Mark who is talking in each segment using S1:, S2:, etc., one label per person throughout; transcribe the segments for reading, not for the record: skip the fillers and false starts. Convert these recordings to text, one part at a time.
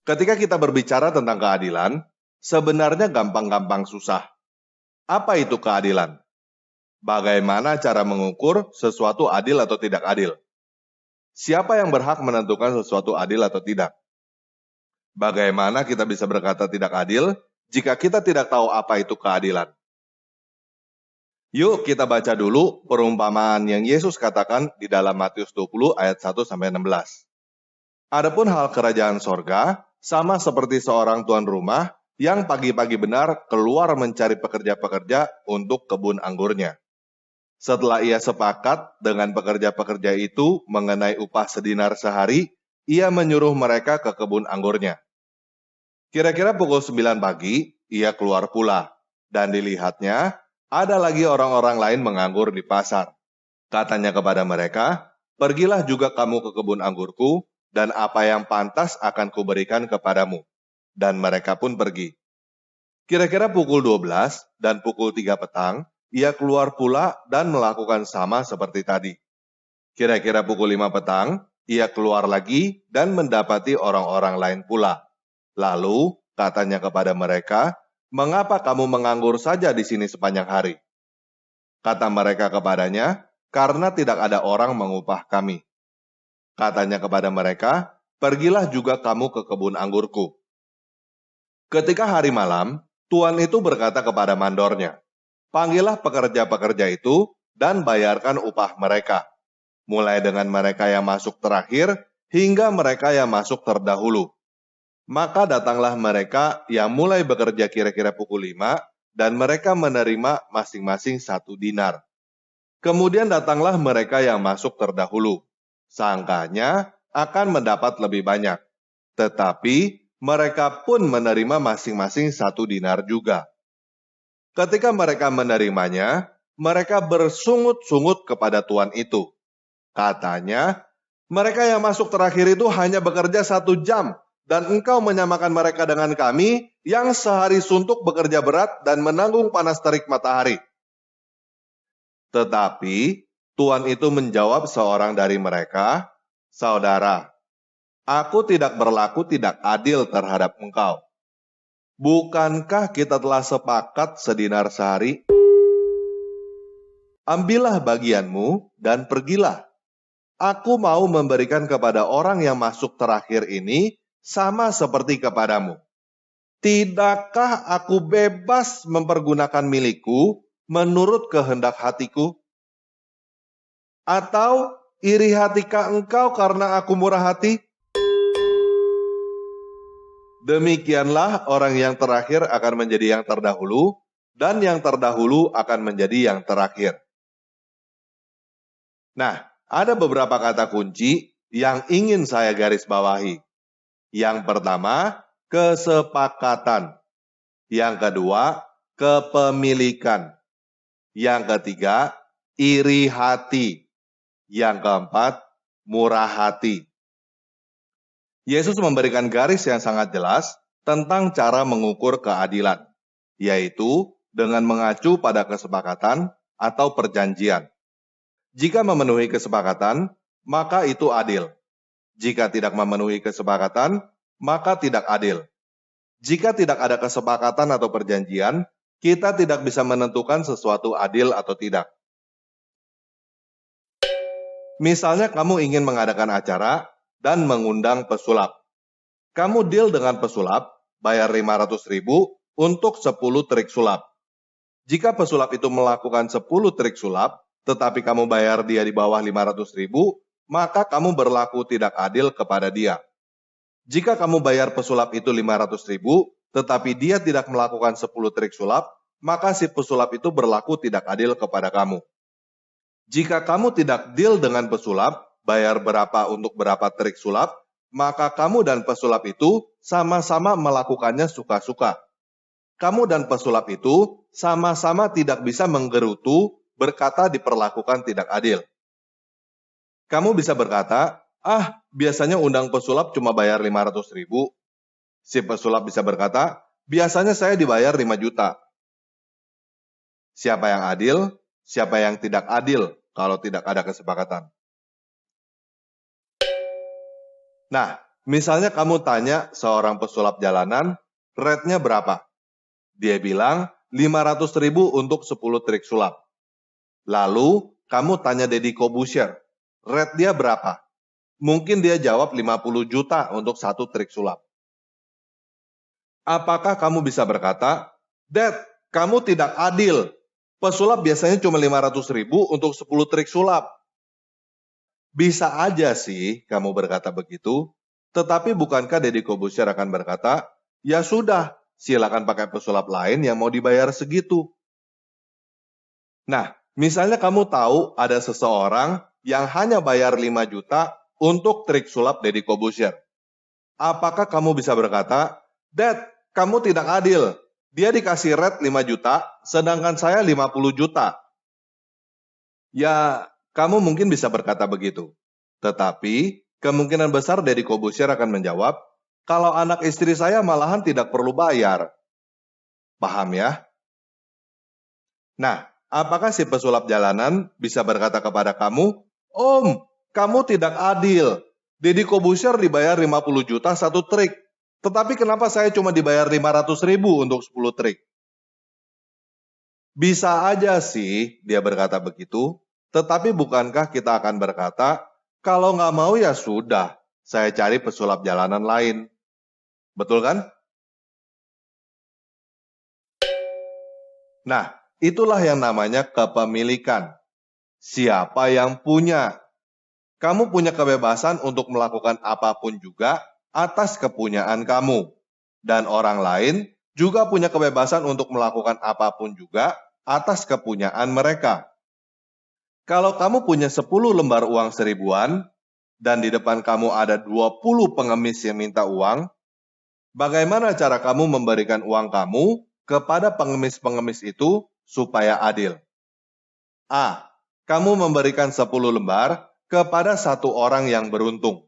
S1: Ketika kita berbicara tentang keadilan, sebenarnya gampang-gampang susah. Apa itu keadilan? Bagaimana cara mengukur sesuatu adil atau tidak adil? Siapa yang berhak menentukan sesuatu adil atau tidak? Bagaimana kita bisa berkata tidak adil jika kita tidak tahu apa itu keadilan? Yuk kita baca dulu perumpamaan yang Yesus katakan di dalam Matius 20 ayat 1-16. Adapun hal kerajaan sorga, sama seperti seorang tuan rumah yang pagi-pagi benar keluar mencari pekerja-pekerja untuk kebun anggurnya. Setelah ia sepakat dengan pekerja-pekerja itu mengenai upah sedinar sehari, ia menyuruh mereka ke kebun anggurnya. Kira-kira pukul 9 pagi, ia keluar pula, dan dilihatnya ada lagi orang-orang lain menganggur di pasar. Katanya kepada mereka, "Pergilah juga kamu ke kebun anggurku, dan apa yang pantas akan kuberikan kepadamu." Dan mereka pun pergi. Kira-kira pukul 12 dan pukul 3 petang, ia keluar pula dan melakukan sama seperti tadi. Kira-kira pukul 5 petang, ia keluar lagi dan mendapati orang-orang lain pula. Lalu katanya kepada mereka, "Mengapa kamu menganggur saja di sini sepanjang hari?" Kata mereka kepadanya, "Karena tidak ada orang mengupah kami." Katanya kepada mereka, "Pergilah juga kamu ke kebun anggurku." Ketika hari malam, tuan itu berkata kepada mandornya, "Panggillah pekerja-pekerja itu dan bayarkan upah mereka, mulai dengan mereka yang masuk terakhir hingga mereka yang masuk terdahulu." Maka datanglah mereka yang mulai bekerja kira-kira pukul 5, dan mereka menerima masing-masing 1 dinar. Kemudian datanglah mereka yang masuk terdahulu. Sangkanya akan mendapat lebih banyak. Tetapi mereka pun menerima masing-masing 1 dinar juga. Ketika mereka menerimanya, mereka bersungut-sungut kepada tuan itu. Katanya, "Mereka yang masuk terakhir itu hanya bekerja 1 jam, dan engkau menyamakan mereka dengan kami yang sehari suntuk bekerja berat dan menanggung panas terik matahari." Tetapi tuan itu menjawab seorang dari mereka, "Saudara, aku tidak berlaku tidak adil terhadap engkau. Bukankah kita telah sepakat sedinar sehari? Ambillah bagianmu dan pergilah. Aku mau memberikan kepada orang yang masuk terakhir ini sama seperti kepadamu. Tidakkah aku bebas mempergunakan milikku menurut kehendak hatiku? Atau iri hatikah engkau karena aku murah hati?" Demikianlah orang yang terakhir akan menjadi yang terdahulu, dan yang terdahulu akan menjadi yang terakhir. Nah, ada beberapa kata kunci yang ingin saya garis bawahi. Yang pertama, kesepakatan. Yang kedua, kepemilikan. Yang ketiga, iri hati. Yang keempat, murah hati. Yesus memberikan garis yang sangat jelas tentang cara mengukur keadilan, yaitu dengan mengacu pada kesepakatan atau perjanjian. Jika memenuhi kesepakatan, maka itu adil. Jika tidak memenuhi kesepakatan, maka tidak adil. Jika tidak ada kesepakatan atau perjanjian, kita tidak bisa menentukan sesuatu adil atau tidak. Misalnya kamu ingin mengadakan acara dan mengundang pesulap. Kamu deal dengan pesulap, bayar 500.000 untuk 10 trik sulap. Jika pesulap itu melakukan 10 trik sulap, tetapi kamu bayar dia di bawah 500.000, maka kamu berlaku tidak adil kepada dia. Jika kamu bayar pesulap itu 500.000, tetapi dia tidak melakukan 10 trik sulap, maka si pesulap itu berlaku tidak adil kepada kamu. Jika kamu tidak deal dengan pesulap, bayar berapa untuk berapa trik sulap, maka kamu dan pesulap itu sama-sama melakukannya suka-suka. Kamu dan pesulap itu sama-sama tidak bisa menggerutu berkata diperlakukan tidak adil. Kamu bisa berkata, biasanya undang pesulap cuma bayar 500.000. Si pesulap bisa berkata, biasanya saya dibayar 5 juta. Siapa yang adil, siapa yang tidak adil kalau tidak ada kesepakatan? Nah, Misalnya kamu tanya seorang pesulap jalanan, rate-nya berapa? Dia bilang 500.000 untuk 10 trik sulap. Lalu kamu tanya Deddy Corbuzier, rate dia berapa? Mungkin dia jawab 50 juta untuk satu trik sulap. Apakah kamu bisa berkata, Dad, kamu tidak adil. Pesulap biasanya cuma 500.000 untuk 10 trik sulap. Bisa aja sih kamu berkata begitu, tetapi bukankah Deddy Corbuzier akan berkata, ya sudah, silakan pakai pesulap lain yang mau dibayar segitu. Nah, misalnya kamu tahu ada seseorang yang hanya bayar 5 juta untuk trik sulap Deddy Corbuzier. Apakah kamu bisa berkata, Dad, kamu tidak adil. Dia dikasih rate 5 juta, sedangkan saya 50 juta. Ya, kamu mungkin bisa berkata begitu. Tetapi, kemungkinan besar Deddy Corbuzier akan menjawab, kalau anak istri saya malahan tidak perlu bayar. Paham ya? Nah, apakah si pesulap jalanan bisa berkata kepada kamu, Om, kamu tidak adil. Deddy Corbuzier dibayar 50 juta satu trik. Tetapi kenapa saya cuma dibayar 500.000 untuk 10 trik? Bisa aja sih dia berkata begitu, tetapi bukankah kita akan berkata, kalau nggak mau ya sudah, saya cari pesulap jalanan lain. Betul kan? Nah, itulah yang namanya kepemilikan. Siapa yang punya? Kamu punya kebebasan untuk melakukan apapun juga atas kepunyaan kamu. Dan orang lain juga punya kebebasan untuk melakukan apapun juga atas kepunyaan mereka. Kalau kamu punya 10 lembar uang seribuan, dan di depan kamu ada 20 pengemis yang minta uang, bagaimana cara kamu memberikan uang kamu kepada pengemis-pengemis itu supaya adil? A. Kamu memberikan 10 lembar kepada satu orang yang beruntung.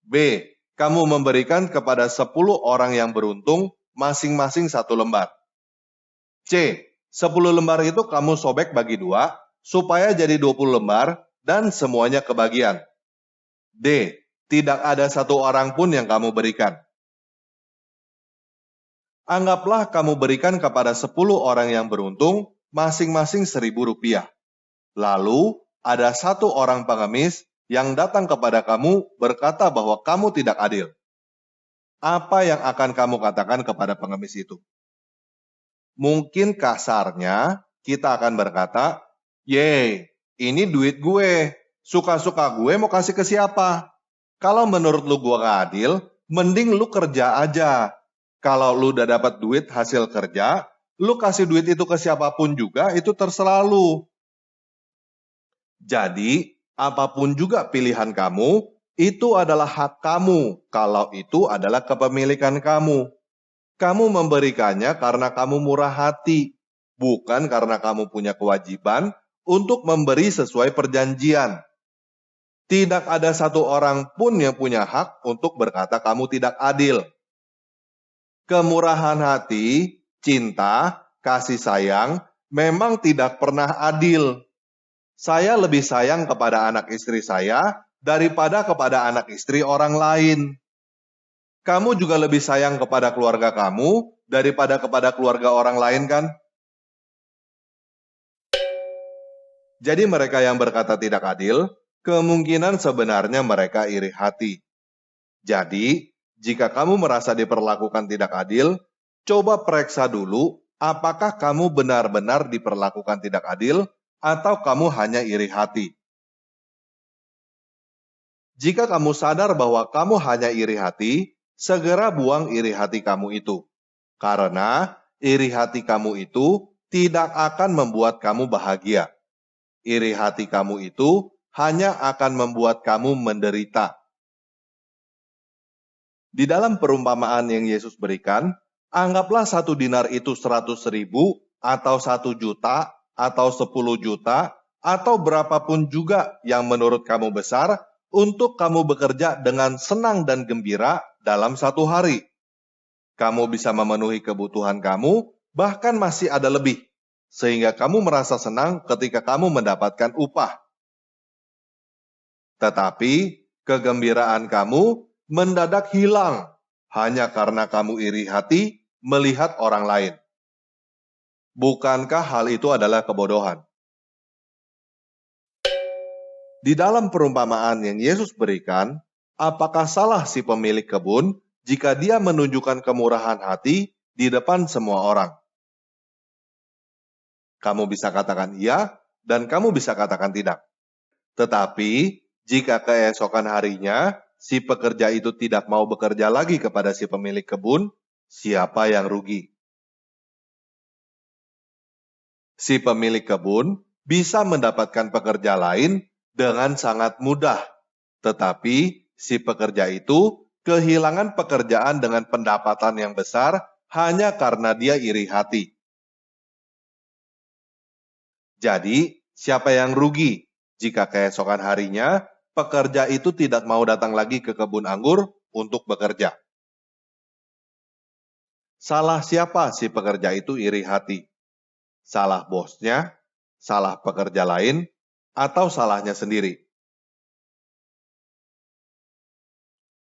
S1: B. Kamu memberikan kepada 10 orang yang beruntung masing-masing satu lembar. C. 10 lembar itu kamu sobek bagi 2 supaya jadi 20 lembar dan semuanya kebagian. D. Tidak ada satu orang pun yang kamu berikan. Anggaplah kamu berikan kepada 10 orang yang beruntung masing-masing Rp1.000. Lalu ada satu orang pengemis yang datang kepada kamu berkata bahwa kamu tidak adil. Apa yang akan kamu katakan kepada pengemis itu? Mungkin kasarnya kita akan berkata, Yeay, ini duit gue. Suka-suka gue mau kasih ke siapa? Kalau menurut lu gue gak adil, mending lu kerja aja. Kalau lu udah dapat duit hasil kerja, lu kasih duit itu ke siapapun juga, itu terserah lu. Jadi, apapun juga pilihan kamu, itu adalah hak kamu kalau itu adalah kepemilikan kamu. Kamu memberikannya karena kamu murah hati, bukan karena kamu punya kewajiban untuk memberi sesuai perjanjian. Tidak ada satu orang pun yang punya hak untuk berkata kamu tidak adil. Kemurahan hati, cinta, kasih sayang memang tidak pernah adil. Saya lebih sayang kepada anak istri saya daripada kepada anak istri orang lain. Kamu juga lebih sayang kepada keluarga kamu daripada kepada keluarga orang lain kan? Jadi mereka yang berkata tidak adil, kemungkinan sebenarnya mereka iri hati. Jadi, jika kamu merasa diperlakukan tidak adil, coba periksa dulu apakah kamu benar-benar diperlakukan tidak adil atau kamu hanya iri hati. Jika kamu sadar bahwa kamu hanya iri hati, segera buang iri hati kamu itu. Karena iri hati kamu itu tidak akan membuat kamu bahagia. Iri hati kamu itu hanya akan membuat kamu menderita. Di dalam perumpamaan yang Yesus berikan, anggaplah 1 dinar itu 100.000 atau 1 juta atau 10 juta atau berapapun juga yang menurut kamu besar untuk kamu bekerja dengan senang dan gembira dalam satu hari. Kamu bisa memenuhi kebutuhan kamu, bahkan masih ada lebih, sehingga kamu merasa senang ketika kamu mendapatkan upah. Tetapi kegembiraan kamu mendadak hilang hanya karena kamu iri hati melihat orang lain. Bukankah hal itu adalah kebodohan? Di dalam perumpamaan yang Yesus berikan, apakah salah si pemilik kebun jika dia menunjukkan kemurahan hati di depan semua orang? Kamu bisa katakan iya, dan kamu bisa katakan tidak. Tetapi, jika keesokan harinya, si pekerja itu tidak mau bekerja lagi kepada si pemilik kebun, siapa yang rugi? Si pemilik kebun bisa mendapatkan pekerja lain dengan sangat mudah, tetapi si pekerja itu kehilangan pekerjaan dengan pendapatan yang besar hanya karena dia iri hati. Jadi, siapa yang rugi jika keesokan harinya pekerja itu tidak mau datang lagi ke kebun anggur untuk bekerja? Salah siapa si pekerja itu iri hati? Salah bosnya, salah pekerja lain, atau salahnya sendiri?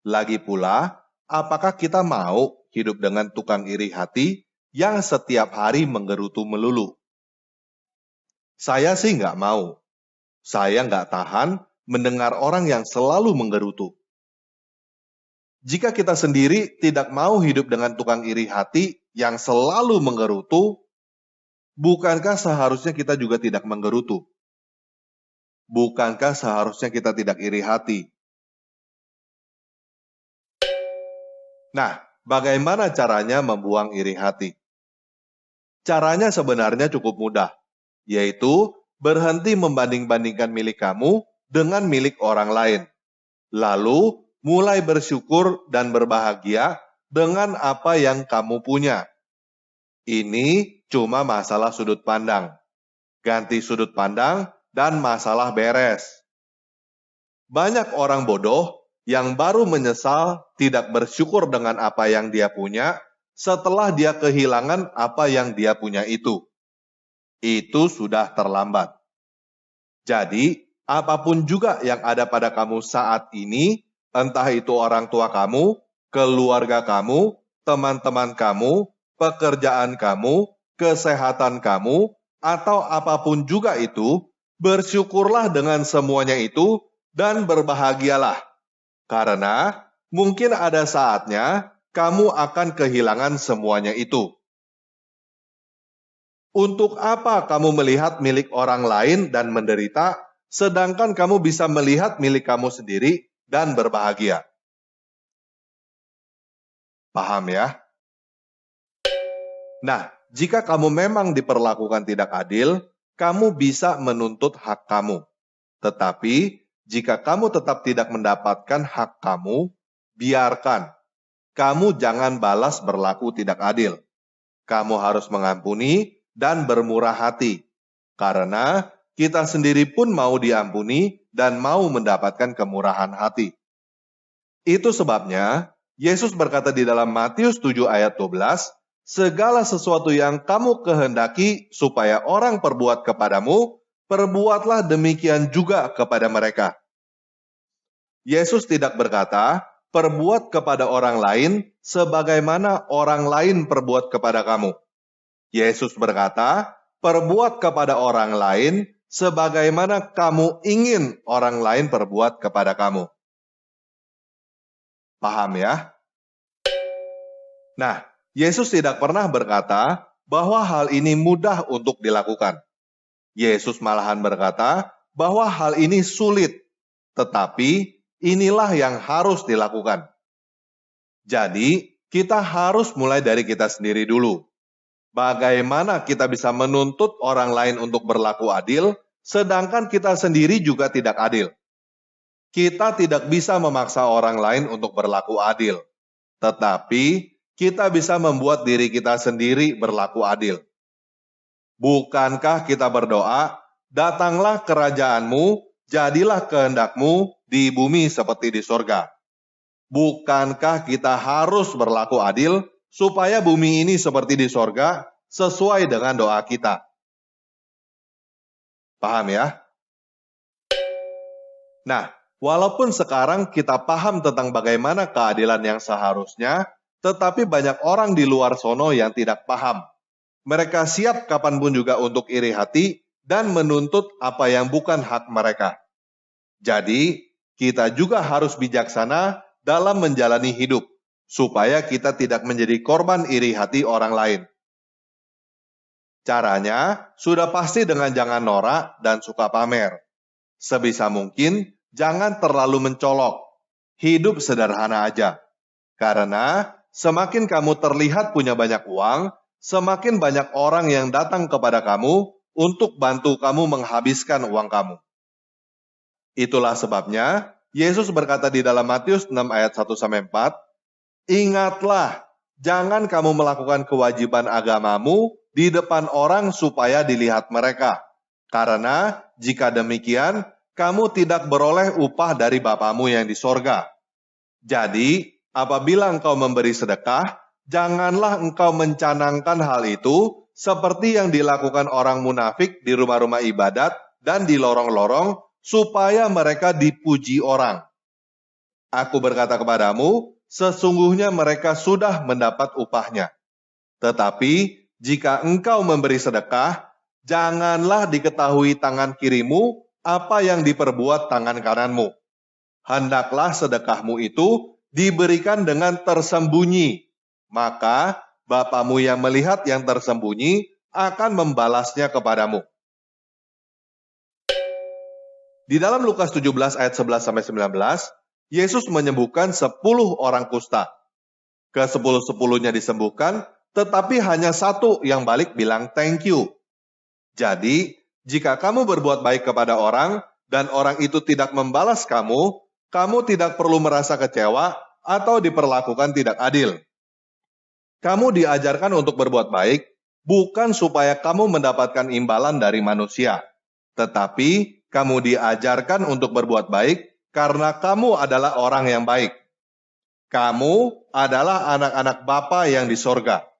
S1: Lagi pula, apakah kita mau hidup dengan tukang iri hati yang setiap hari menggerutu melulu? Saya sih nggak mau. Saya nggak tahan mendengar orang yang selalu menggerutu. Jika kita sendiri tidak mau hidup dengan tukang iri hati yang selalu menggerutu, bukankah seharusnya kita juga tidak menggerutu? Bukankah seharusnya kita tidak iri hati? Nah, bagaimana caranya membuang iri hati? Caranya sebenarnya cukup mudah, yaitu berhenti membanding-bandingkan milik kamu dengan milik orang lain. Lalu, mulai bersyukur dan berbahagia dengan apa yang kamu punya. Ini cuma masalah sudut pandang. Ganti sudut pandang dan masalah beres. Banyak orang bodoh yang baru menyesal tidak bersyukur dengan apa yang dia punya setelah dia kehilangan apa yang dia punya itu. Itu sudah terlambat. Jadi, apapun juga yang ada pada kamu saat ini, entah itu orang tua kamu, keluarga kamu, teman-teman kamu, pekerjaan kamu, kesehatan kamu, atau apapun juga itu, bersyukurlah dengan semuanya itu dan berbahagialah. Karena mungkin ada saatnya kamu akan kehilangan semuanya itu. Untuk apa kamu melihat milik orang lain dan menderita, sedangkan kamu bisa melihat milik kamu sendiri dan berbahagia? Paham ya? Nah, jika kamu memang diperlakukan tidak adil, kamu bisa menuntut hak kamu. Tetapi, jika kamu tetap tidak mendapatkan hak kamu, biarkan. Kamu jangan balas berlaku tidak adil. Kamu harus mengampuni dan bermurah hati. Karena kita sendiri pun mau diampuni dan mau mendapatkan kemurahan hati. Itu sebabnya, Yesus berkata di dalam Matius 7 ayat 12, segala sesuatu yang kamu kehendaki supaya orang perbuat kepadamu, perbuatlah demikian juga kepada mereka. Yesus tidak berkata, perbuat kepada orang lain sebagaimana orang lain perbuat kepada kamu. Yesus berkata, perbuat kepada orang lain sebagaimana kamu ingin orang lain perbuat kepada kamu. Paham ya? Nah, Yesus tidak pernah berkata bahwa hal ini mudah untuk dilakukan. Yesus malahan berkata bahwa hal ini sulit, tetapi inilah yang harus dilakukan. Jadi, kita harus mulai dari kita sendiri dulu. Bagaimana kita bisa menuntut orang lain untuk berlaku adil, sedangkan kita sendiri juga tidak adil? Kita tidak bisa memaksa orang lain untuk berlaku adil, tetapi kita bisa membuat diri kita sendiri berlaku adil. Bukankah kita berdoa, datanglah kerajaanmu, jadilah kehendakmu di bumi seperti di sorga. Bukankah kita harus berlaku adil supaya bumi ini seperti di sorga sesuai dengan doa kita? Paham ya? Nah, Walaupun sekarang kita paham tentang bagaimana keadilan yang seharusnya, tetapi banyak orang di luar sono yang tidak paham. Mereka siap kapanpun juga untuk iri hati dan menuntut apa yang bukan hak mereka. Jadi, kita juga harus bijaksana dalam menjalani hidup, supaya kita tidak menjadi korban iri hati orang lain. Caranya sudah pasti dengan jangan norak dan suka pamer. Sebisa mungkin, jangan terlalu mencolok. Hidup sederhana aja. Karena semakin kamu terlihat punya banyak uang, semakin banyak orang yang datang kepada kamu untuk bantu kamu menghabiskan uang kamu. Itulah sebabnya Yesus berkata di dalam Matius 6 ayat 1-4, "Ingatlah, jangan kamu melakukan kewajiban agamamu di depan orang supaya dilihat mereka. Karena jika demikian, kamu tidak beroleh upah dari Bapamu yang di sorga. Jadi, apabila engkau memberi sedekah, janganlah engkau mencanangkan hal itu seperti yang dilakukan orang munafik di rumah-rumah ibadat dan di lorong-lorong, supaya mereka dipuji orang. Aku berkata kepadamu, sesungguhnya mereka sudah mendapat upahnya. Tetapi, jika engkau memberi sedekah, janganlah diketahui tangan kirimu apa yang diperbuat tangan kananmu. Hendaklah sedekahmu itu diberikan dengan tersembunyi, maka Bapamu yang melihat yang tersembunyi akan membalasnya kepadamu." Di dalam Lukas 17 ayat 11-19, Yesus menyembuhkan 10 orang kusta. Ke-10-10-nya disembuhkan, tetapi hanya satu yang balik bilang thank you. Jadi, jika kamu berbuat baik kepada orang, dan orang itu tidak membalas kamu, kamu tidak perlu merasa kecewa atau diperlakukan tidak adil. Kamu diajarkan untuk berbuat baik, bukan supaya kamu mendapatkan imbalan dari manusia, tetapi kamu diajarkan untuk berbuat baik karena kamu adalah orang yang baik. Kamu adalah anak-anak Bapa yang di sorga.